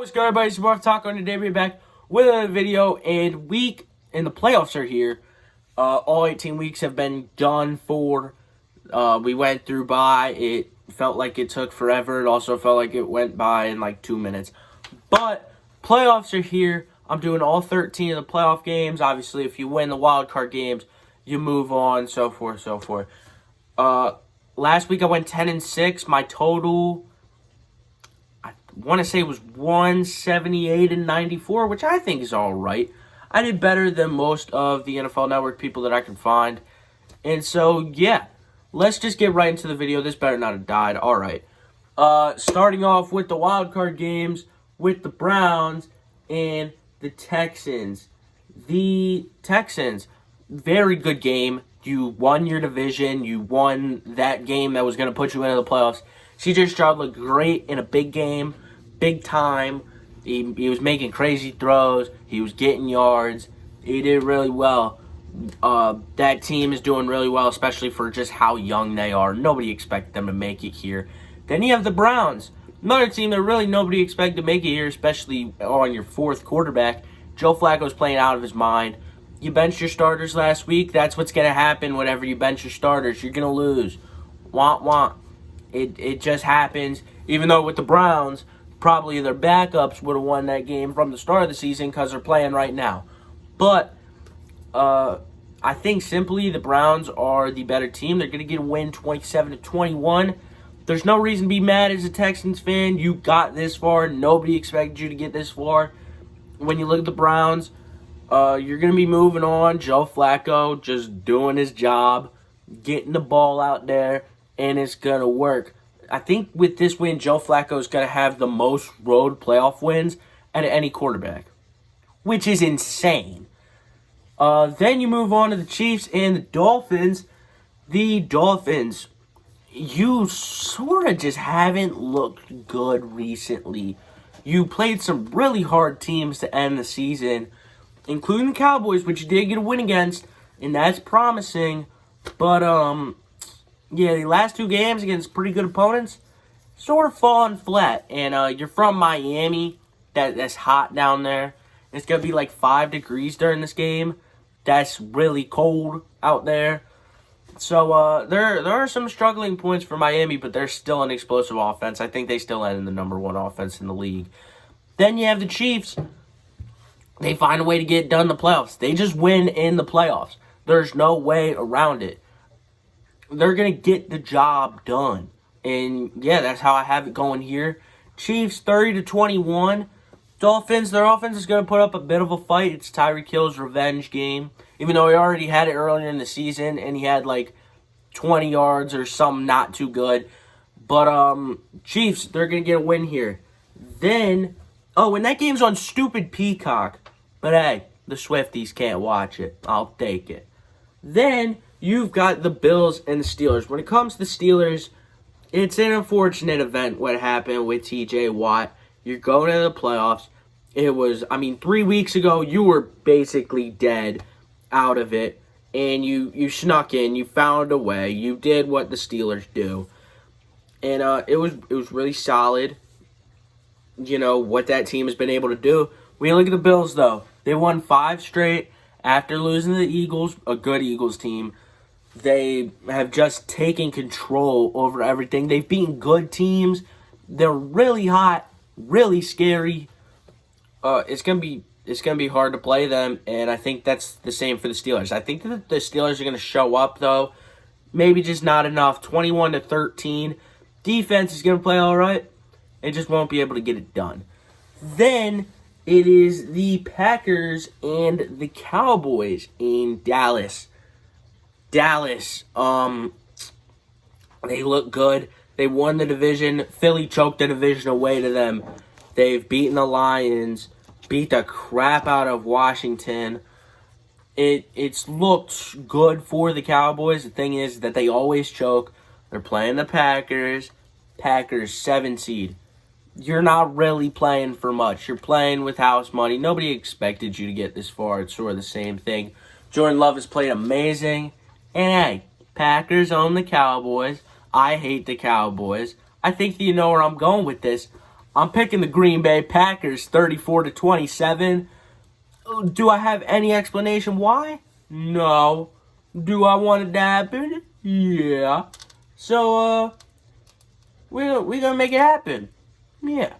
what's good, everybody? It's Insta-reftaco, and today we're back with another video. And the playoffs are here. All 18 weeks have been done for. We went through by. It felt like it took forever. It also felt like it went by in like 2 minutes. But playoffs are here. I'm doing all 13 of the playoff games. Obviously, if you win the wild card games, you move on, so forth, so forth. Last week I went 10-6. My total, I want to say, it was 178-94, which I think is all right. I did better than most of the NFL Network people that I can find. And so, yeah, let's just get right into the video. This better not have died. All right. Starting off with the wild card games with the Browns and the Texans. The Texans, very good game. You won your division. You won that game that was going to put you into the playoffs. C.J. Stroud looked great in a big game, big time. He was making crazy throws. He was getting yards. He did really well. That team is doing really well, especially for just how young they are. Nobody expected them to make it here. Then you have the Browns, another team that really nobody expected to make it here, especially on your fourth quarterback. Joe Flacco's playing out of his mind. You benched your starters last week. That's what's going to happen whenever you bench your starters. You're going to lose. Want. It just happens. Even though with the Browns, probably their backups would have won that game from the start of the season because they're playing right now. But I think simply the Browns are the better team. They're going to get a win 27-21. There's no reason to be mad as a Texans fan. You got this far. Nobody expected you to get this far. When you look at the Browns, you're going to be moving on. Joe Flacco just doing his job, getting the ball out there, and it's going to work. I think with this win, Joe Flacco is going to have the most road playoff wins out of any quarterback, which is insane. Then you move on to the Chiefs and the Dolphins. The Dolphins, you sort of just haven't looked good recently. You played some really hard teams to end the season, including the Cowboys, which you did get a win against, and that's promising. But, yeah, the last two games against pretty good opponents, sort of falling flat. And you're from Miami. That's hot down there. It's going to be like 5 degrees during this game. That's really cold out there. So there are some struggling points for Miami, but they're still an explosive offense. I think they still end in the number one offense in the league. Then you have the Chiefs. They find a way to get it done in the playoffs. They just win in the playoffs. There's no way around it. They're going to get the job done. And, yeah, that's how I have it going here. Chiefs 30-21. Dolphins, their offense is going to put up a bit of a fight. It's Tyreek Hill's revenge game. Even though he already had it earlier in the season and he had like 20 yards or something not too good. But Chiefs, they're going to get a win here. Then, and that game's on stupid Peacock. But hey, the Swifties can't watch it. I'll take it. Then you've got the Bills and the Steelers. When it comes to the Steelers, it's an unfortunate event what happened with T.J. Watt. You're going to the playoffs. It was, 3 weeks ago, you were basically dead out of it. And you snuck in. You found a way. You did what the Steelers do. And it was really solid, what that team has been able to do. When you look at the Bills, though, they won 5 straight after losing to the Eagles, a good Eagles team. They have just taken control over everything. They've beaten good teams. They're really hot, really scary. It's gonna be hard to play them, and I think that's the same for the Steelers. I think that the Steelers are gonna show up, though. Maybe just not enough. 21-13. Defense is gonna play all right. It just won't be able to get it done. Then it is the Packers and the Cowboys in Dallas. Dallas, they look good. They won the division. Philly choked the division away to them. They've beaten the Lions, beat the crap out of Washington. It's looked good for the Cowboys. The thing is that they always choke. They're playing the Packers. Packers 7 seed. You're not really playing for much. You're playing with house money. Nobody expected you to get this far. It's sort of the same thing. Jordan Love has played amazing. And hey, Packers own the Cowboys. I hate the Cowboys. I think you know where I'm going with this. I'm picking the Green Bay Packers 34-27. Do I have any explanation why? No. Do I want it to happen? Yeah. So, we're gonna make it happen. Yeah.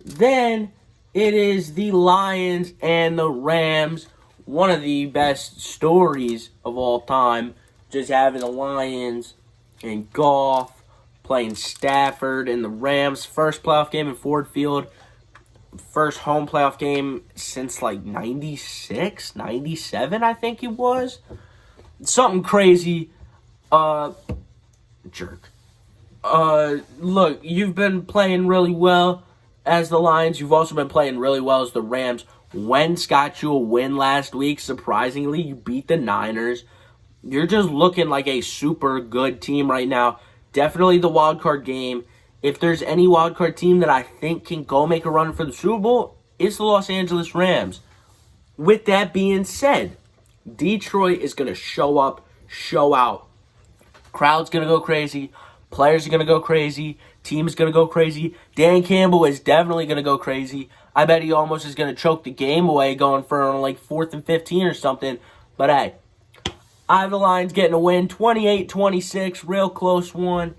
Then it is the Lions and the Rams. One of the best stories of all time. Just having the Lions and Goff playing Stafford and the Rams. First playoff game in Ford Field. First home playoff game since like 96, 97, I think it was. Something crazy. Jerk. Look, you've been playing really well as the Lions. You've also been playing really well as the Rams. Wentz got you a win last week. Surprisingly, you beat the Niners. You're just looking like a super good team right now. Definitely the wild card game. If there's any wild card team that I think can go make a run for the Super Bowl, it's the Los Angeles Rams. With that being said, Detroit is going to show up, show out. Crowd's going to go crazy. Players are going to go crazy. Team is going to go crazy. Dan Campbell is definitely going to go crazy. I bet he almost is going to choke the game away going for like 4th and 15 or something. But hey, I have the Lions getting a win, 28-26, real close one.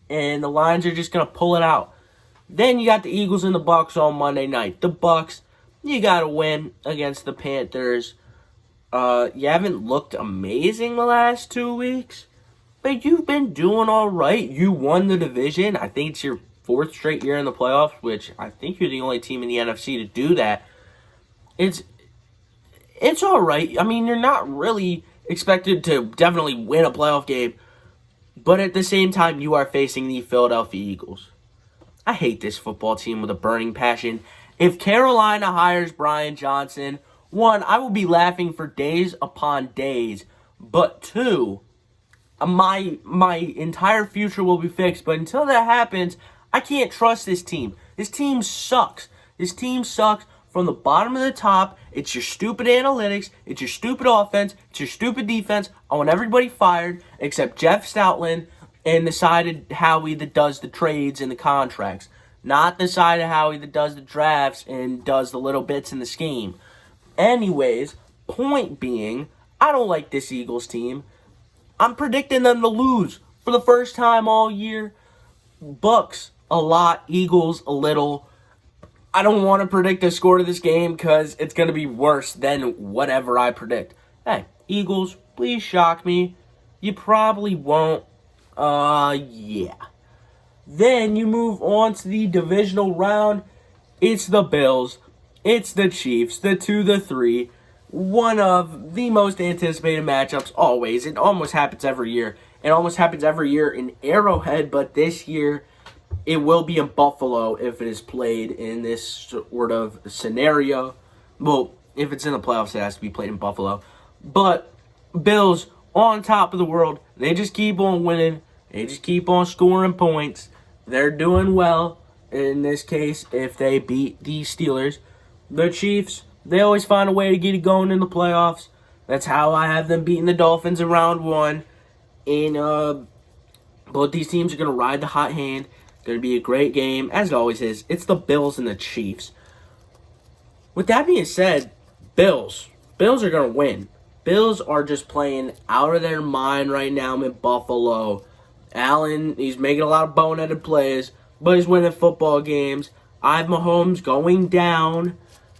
And the Lions are just going to pull it out. Then you got the Eagles and the Bucs on Monday night. The Bucs, you got to win against the Panthers. You haven't looked amazing the last 2 weeks, but you've been doing all right. You won the division. I think it's your 4th straight year in the playoffs, which I think you're the only team in the NFC to do that. It's all right. I mean, you're not really expected to definitely win a playoff game, but at the same time, you are facing the Philadelphia Eagles. I hate this football team with a burning passion. If Carolina hires Brian Johnson, 1, I will be laughing for days upon days. But 2, my entire future will be fixed. But until that happens, I can't trust this team. This team sucks. This team sucks from the bottom to the top. It's your stupid analytics. It's your stupid offense. It's your stupid defense. I want everybody fired except Jeff Stoutland and the side of Howie that does the trades and the contracts. Not the side of Howie that does the drafts and does the little bits in the scheme. Anyways, point being, I don't like this Eagles team. I'm predicting them to lose for the first time all year. Bucks, a lot. Eagles, a little. I don't want to predict the score of this game because it's going to be worse than whatever I predict. Hey, Eagles, please shock me. You probably won't. Yeah. Then you move on to the divisional round. It's the Bills. It's the Chiefs, the 2, the 3. One of the most anticipated matchups always. It almost happens every year. It almost happens every year in Arrowhead, but this year it will be in Buffalo if it is played in this sort of scenario. Well, if it's in the playoffs, it has to be played in Buffalo. But Bills on top of the world. They just keep on winning. They just keep on scoring points. They're doing well in this case if they beat the Steelers. The Chiefs, they always find a way to get it going in the playoffs. That's how I have them beating the Dolphins in round 1. And both these teams are going to ride the hot hand. Going to be a great game, as it always is. It's the Bills and the Chiefs. With that being said, Bills are going to win. Bills are just playing out of their mind right now in Buffalo. Allen, he's making a lot of boneheaded plays, but he's winning football games. I have Mahomes going down.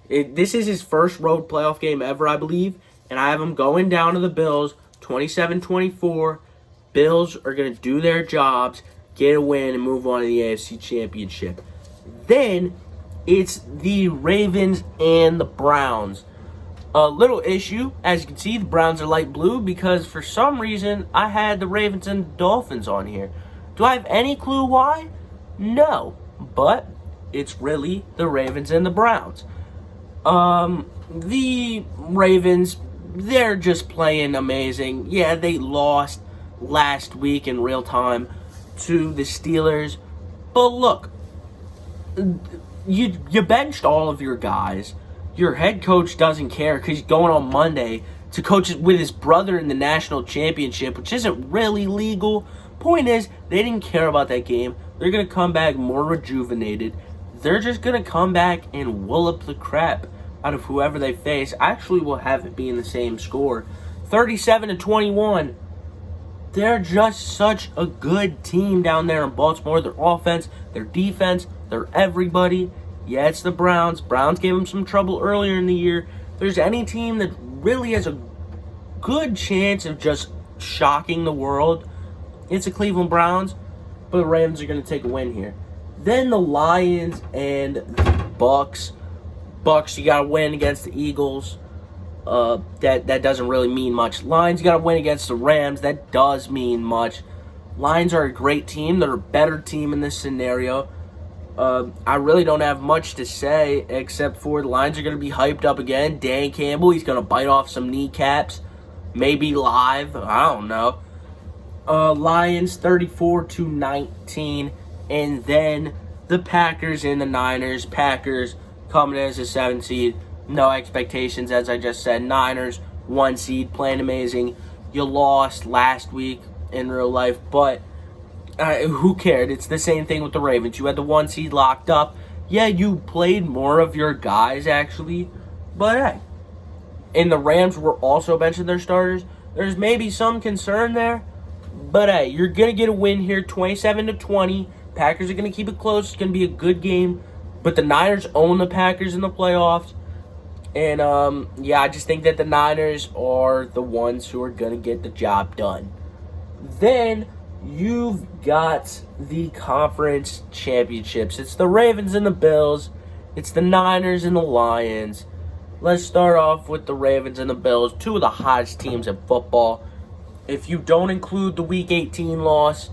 This is his first road playoff game ever, I believe, and I have him going down to the Bills, 27-24. Bills are going to do their jobs, get a win, and move on to the AFC Championship. Then it's the Ravens and the Browns. A little issue, as you can see, the Browns are light blue because for some reason I had the Ravens and the Dolphins on here. Do I have any clue why? No, but it's really the Ravens and the Browns. The Ravens, they're just playing amazing. Yeah, they lost last week in real time to the Steelers. But look, you benched all of your guys. Your head coach doesn't care because he's going on Monday to coach with his brother in the national championship, which isn't really legal. Point is, they didn't care about that game. They're going to come back more rejuvenated. they're just going to come back and wallop the crap out of whoever they face. I actually will have it be in the same score, 37-21. They're just such a good team down there in Baltimore. Their offense, their defense, they're everybody. Yeah, it's the Browns. Browns gave them some trouble earlier in the year. If there's any team that really has a good chance of just shocking the world, it's the Cleveland Browns. But the Ravens are going to take a win here. Then the Lions and the Bucks. Bucks, you got to win against the Eagles. That doesn't really mean much. Lions, you got to win against the Rams. That does mean much. Lions are a great team. They're a better team in this scenario. I really don't have much to say except for the Lions are going to be hyped up again. Dan Campbell, he's going to bite off some kneecaps. Maybe live. I don't know. Lions 34-19. And then the Packers and the Niners. Packers coming in as a 7 seed. No expectations, as I just said. Niners, 1 seed, playing amazing. You lost last week in real life, but who cared? It's the same thing with the Ravens. You had the 1 seed locked up. Yeah, you played more of your guys, actually, but hey. And the Rams were also benching their starters. There's maybe some concern there, but hey, you're going to get a win here, 27-20. Packers are going to keep it close. It's going to be a good game, but the Niners own the Packers in the playoffs. And, yeah, I just think that the Niners are the ones who are going to get the job done. Then you've got the conference championships. It's the Ravens and the Bills. It's the Niners and the Lions. Let's start off with the Ravens and the Bills, 2 of the hottest teams in football. If you don't include the Week 18 loss,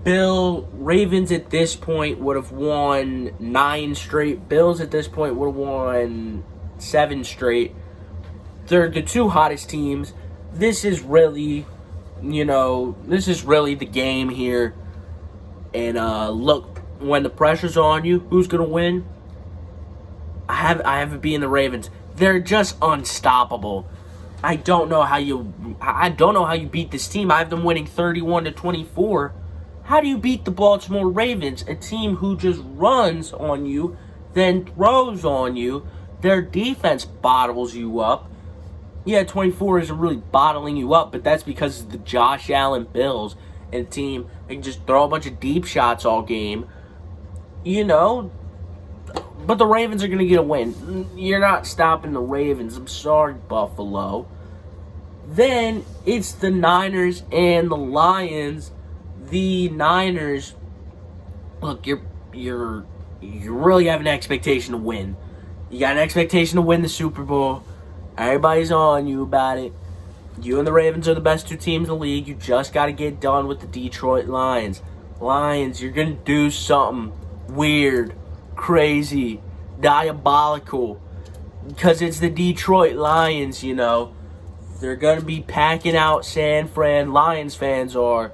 Ravens at this point would have won 9 straight. Bills at this point would have won 7 straight. They're the 2 hottest teams. This is really, the game here. And look, when the pressure's on you, who's gonna win? I have it being the Ravens. They're just unstoppable. I don't know how you beat this team. I have them winning 31-24. How do you beat the Baltimore Ravens, a team who just runs on you, then throws on you? Their defense bottles you up. Yeah, 24 isn't really bottling you up, but that's because of the Josh Allen Bills and team. They can just throw a bunch of deep shots all game. But the Ravens are going to get a win. You're not stopping the Ravens. I'm sorry, Buffalo. Then it's the Niners and the Lions. The Niners, look, you really have an expectation to win. You got an expectation to win the Super Bowl. Everybody's on you about it. You and the Ravens are the best 2 teams in the league. You just got to get done with the Detroit Lions. Lions, you're going to do something weird, crazy, diabolical. Because it's the Detroit Lions, They're going to be packing out San Fran. Lions fans are.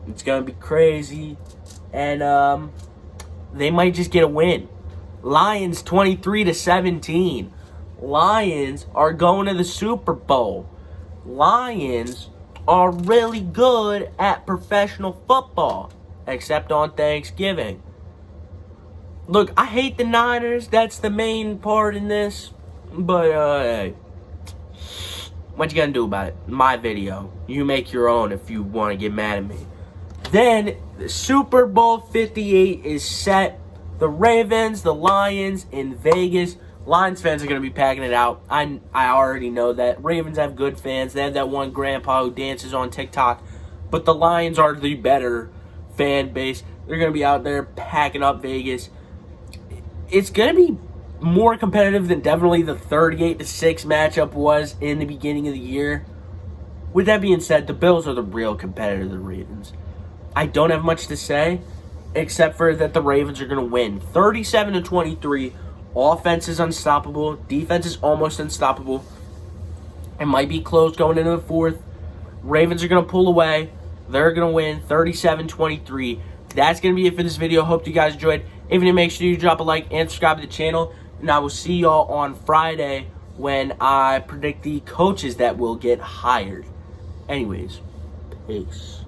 It's going to be crazy. And they might just get a win. Lions 23-17. Lions are going to the Super Bowl. Lions are really good at professional football, except on Thanksgiving. Look, I hate the Niners. That's the main part in this. But, hey, what you gonna do about it? My video. You make your own if you want to get mad at me. Then, the Super Bowl 58 is set. The Ravens, the Lions in Vegas. Lions fans are going to be packing it out. I already know that. Ravens have good fans. They have that one grandpa who dances on TikTok. But the Lions are the better fan base. They're going to be out there packing up Vegas. It's going to be more competitive than definitely the 38-6 matchup was in the beginning of the year. With that being said, the Bills are the real competitor of the Ravens. I don't have much to say, except for that the Ravens are going to win. 37-23. Offense is unstoppable. Defense is almost unstoppable. It might be close going into the 4th. Ravens are going to pull away. They're going to win 37-23. That's going to be it for this video. Hope you guys enjoyed. If you did, make sure you drop a like and subscribe to the channel. And I will see y'all on Friday when I predict the coaches that will get hired. Anyways, peace.